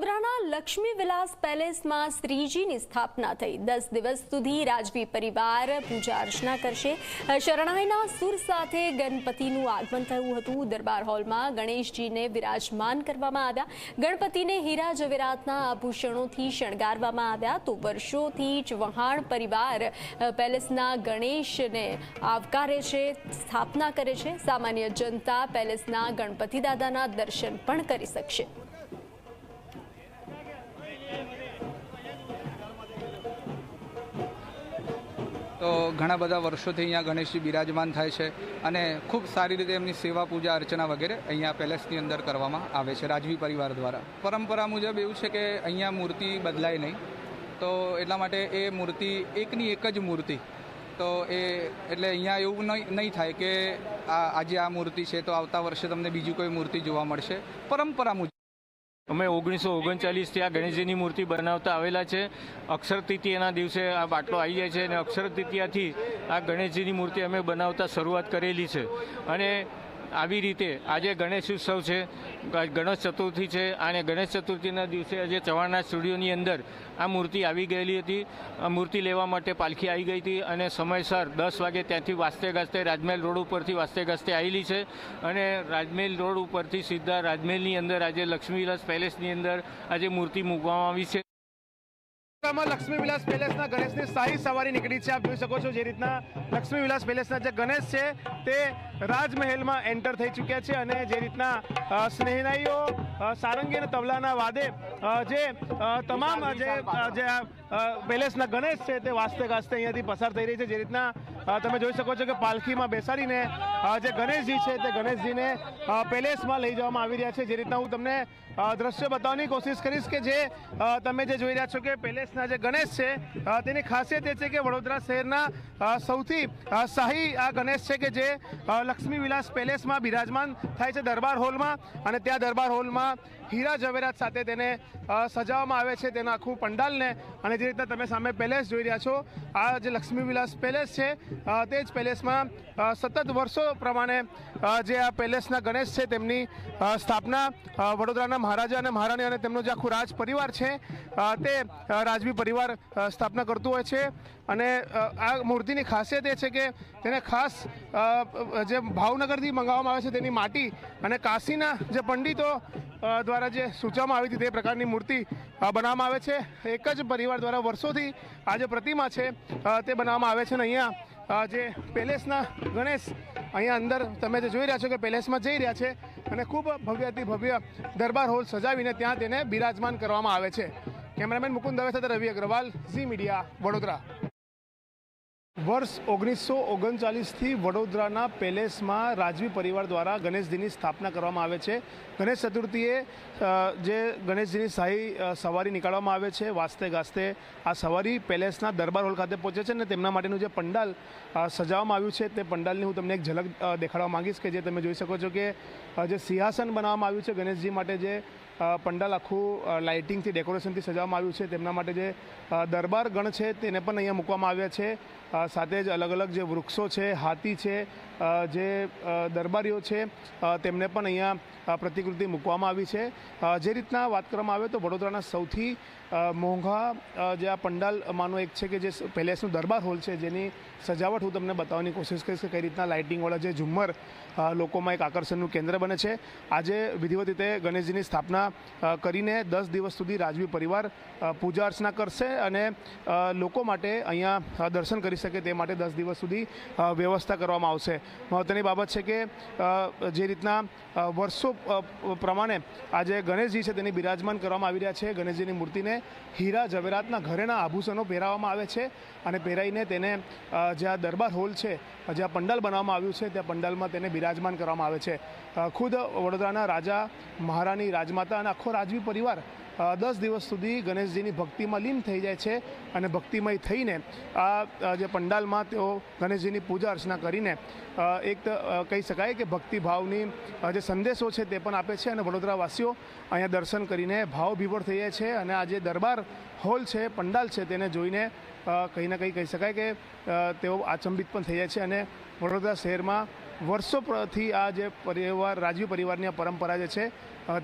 વડોદરાના લક્ષ્મી વિલાસ પેલેસમાં શ્રીજીની સ્થાપના થઈ। 10 દિવસ સુધી રાજવી પરિવાર પૂજા અર્ચના કરશે। શરણાઈના સુર સાથે ગણપતિનું આગમન થયું હતું। દરબાર હોલમાં ગણેશજીને વિરાજમાન કરવામાં આવ્યા। ગણપતિને હીરા જવેરાતના આભૂષણોથી શણગારવામાં આવ્યા। તો વર્ષોથી ચૌહાણ પરિવાર પેલેસના ગણેશને આવકારે છે, સ્થાપના કરે છે। સામાન્ય જનતા પેલેસના ગણપતિ દાદાના દર્શન પણ કરી શકશે। તો ઘણા બધા વર્ષોથી અહીંયા ગણેશજી બિરાજમાન થાય છે અને ખૂબ સારી રીતે એમની સેવા પૂજા અર્ચના વગેરે અહીંયા પેલેસની અંદર કરવામાં આવે છે રાજવી પરિવાર દ્વારા। પરંપરા મુજબ એવું છે કે અહીંયા મૂર્તિ બદલાય નહીં, તો એટલા માટે એ મૂર્તિ એકની એક જ મૂર્તિ, તો એટલે અહીંયા એવું નહીં થાય કે આજે આ મૂર્તિ છે તો આવતા વર્ષે તમને બીજી કોઈ મૂર્તિ જોવા મળશે। પરંપરા મુજબ અમે 1939થી આ ગણેશજીની મૂર્તિ બનાવતા આવેલા છે। અક્ષર તૃતીયાના દિવસે આ બાટલો આવી જાય છે અને અક્ષર તૃતીયાથી આ ગણેશજીની મૂર્તિ અમે બનાવતા શરૂઆત કરેલી છે। અને આવી રીતે આજે ગણેશ ઉત્સવ છે, ગણેશ ચતુર્થી છે અને ગણેશ ચતુર્થીના દિવસે આજે ચવાણના સ્ટુડિયોની અંદર આ મૂર્તિ આવી ગયેલી હતી। આ મૂર્તિ લેવા માટે પાલખી આવી ગઈ હતી અને સમયસર 10 વાગે ત્યાંથી વાસ્તે ગાસ્તે રાજમહેલ રોડ ઉપરથી વાસ્તે ગાસ્તે આવેલી છે અને રાજમહેલ રોડ ઉપરથી સીધા રાજમહેલની અંદર આજે લક્ષ્મી વિલાસ પેલેસની અંદર આજે મૂર્તિ મૂકવામાં આવી છે। લક્ષ્મી વિલાસ પેલેસના ગણેશની શાહી સવારી નીકળી છે। આપ જોઈ શકો છો જે રીતના લક્ષ્મી વિલાસ પેલેસના જે ગણેશ છે તે રાજમહેલમાં એન્ટર થઈ ચૂક્યા છે અને જે રીતના સ્નેહનાઈઓ સારંગી અને તબલાના વાદે જે તમામ જે પેલેસના ગણેશ છે તે વાસ્તે ગાસ્તે અહીંયાથી પસાર થઈ રહી છે। જે રીતના તમે જોઈ શકો છો કે પાલખીમાં બેસાડીને જે ગણેશજી છે તે ગણેશજીને પેલેસમાં લઈ જવામાં આવી રહ્યા છે। જે રીતના હું તમને દ્રશ્ય બતાવવાની કોશિશ કરીશ કે જે તમે જે જોઈ રહ્યા છો કે પેલેસના જે ગણેશ છે તેની ખાસિયત એ છે કે વડોદરા શહેરના સૌથી શાહી આ ગણેશ છે કે જે લક્ષ્મી વિલાસ પેલેસમાં બિરાજમાન થાય છે દરબાર હોલમાં, અને ત્યાં દરબાર હોલમાં હીરા જવેરાત સાથે તેને સજાવવામાં આવે છે, તેના આખું પંડાલને। અને જે રીતના તમે સામે પેલેસ જોઈ રહ્યા છો, આ જે લક્ષ્મી વિલાસ પેલેસ છે તે જ પેલેસમાં સતત વર્ષો પ્રમાણે જે આ પેલેસના ગણેશ છે તેમની સ્થાપના વડોદરાના મહારાજા અને મહારાણી અને તેમનો જે આખું રાજ પરિવાર છે તે રાજવી પરિવાર સ્થાપના કરતું હોય છે। અને આ મૂર્તિની ખાસિયત એ છે કે તેને ખાસ જે ભાવનગરથી મંગાવવામાં આવે છે તેની માટી અને કાશીના જે પંડિતો દ્વારા જે સૂચવવામાં આવી હતી તે પ્રકારની મૂર્તિ બનાવવામાં આવે છે। એક જ પરિવાર દ્વારા વર્ષોથી આ જે પ્રતિમા છે તે બનાવવામાં આવે છે। અને અહીંયા જે પેલેસના ગણેશ અહીંયા અંદર તમે જે જોઈ રહ્યા છો કે પેલેસમાં જઈ રહ્યા છે અને ખૂબ ભવ્યથી ભવ્ય દરબાર હોલ સજાવીને ત્યાં તેને બિરાજમાન કરવામાં આવે છે। કેમેરામેન મુકુંદ દવે સાથે રવિ અગ્રવાલ, ઝી મીડિયા, વડોદરા। વર્ષ 1939થી વડોદરાના પેલેસમાં રાજવી પરિવાર દ્વારા ગણેશજીની સ્થાપના કરવામાં આવે છે। ગણેશ ચતુર્થીએ જે ગણેશજીની શાહી સવારી નીકાળવામાં આવે છે, વાસ્તે ગાસ્તે આ સવારી પેલેસના દરબાર હોલ ખાતે પહોંચે છે અને તેમના માટેનું જે પંડાલ સજાવવામાં આવ્યું છે તે પંડાલની હું તમને એક ઝલક દેખાડવા માંગીશ કે જે તમે જોઈ શકો છો કે જે સિંહાસન બનાવવામાં આવ્યું છે ગણેશજી માટે, જે પંડાલ આખું લાઇટિંગથી ડેકોરેશનથી સજાવવામાં આવ્યું છે, તેમના માટે જે દરબાર ગણ છે તેને પણ અહીંયા મૂકવામાં આવ્યા છે। સાથે જ અલગ અલગ જે વૃક્ષો છે, હાથી છે, જે દરબારીઓ છે તેમને પણ અહીંયા પ્રતિકૃતિ મૂકવામાં આવી છે। જે રીતના વાત કરવામાં આવે તો વડોદરાના સૌથી મોંઘા જે આ પંડાલમાંનો એક છે કે જે પેલેસનું દરબાર હોલ છે, જેની સજાવટ હું તમને બતાવવાની કોશિશ કરીશ કે કઈ રીતના લાઇટિંગવાળા જે ઝુમ્મર લોકોમાં એક આકર્ષણનું કેન્દ્ર બને છે। આજે વિધિવત રીતે ગણેશજીની સ્થાપના કરીને 10 દિવસ સુધી રાજવી પરિવાર પૂજા અર્ચના કરશે અને લોકો માટે અહીંયા દર્શન કરી શકે તે માટે 10 દિવસ સુધી વ્યવસ્થા કરવામાં આવશે। મહત્વની બાબત છે કે જે રીતના વર્ષો પ્રમાણે આજે ગણેશજી છે તેની બિરાજમાન કરવામાં આવી રહ્યા છે। ગણેશજીની મૂર્તિને હીરા જવેરાતના ઘરેણા આભૂષણો પહેરાવવામાં આવે છે અને પહેરાઈને તેને જે આ દરબાર હોલ છે, જે આ પંડાલ બનાવવામાં આવ્યું છે ત્યાં પંડાલમાં તેને બિરાજમાન કરવામાં આવે છે। ખુદ વડોદરાના રાજા, મહારાણી, રાજમાતા અને આખો રાજવી પરિવાર 10 દિવસ સુધી ગણેશજીની ભક્તિમાં લીન થઈ જાય છે અને ભક્તિમય થઈને આ જે પંડાલમાં તેઓ ગણેશજીની પૂજા અર્ચના કરીને એક કહી શકાય કે ભક્તિભાવની જે સંદેશો છે તે પણ આપે છે અને વડોદરાવાસીઓ અહીંયા દર્શન કરીને ભાવવિભોર થઈ જાય છે અને આ જે દરબાર હોલ છે, પંડાલ છે, તેને જોઈને કંઈ ના કંઈ કહી શકાય કે તેઓ આચંબિત પણ થઈ જાય છે। અને વડોદરા શહેરમાં વર્ષોથી આ જે પરિવાર, રાજવી પરિવારની પરંપરા જે છે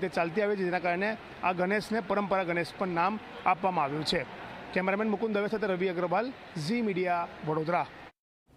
તે ચાલતી આવી છે, જેના કારણે આ ગણેશને પરંપરા ગણેશ પણ નામ આપવામાં આવ્યું છે. કેમેરામેન મુકુંદ દવે સાથે રવિ અગ્રવાલ, ઝી મીડિયા, વડોદરા.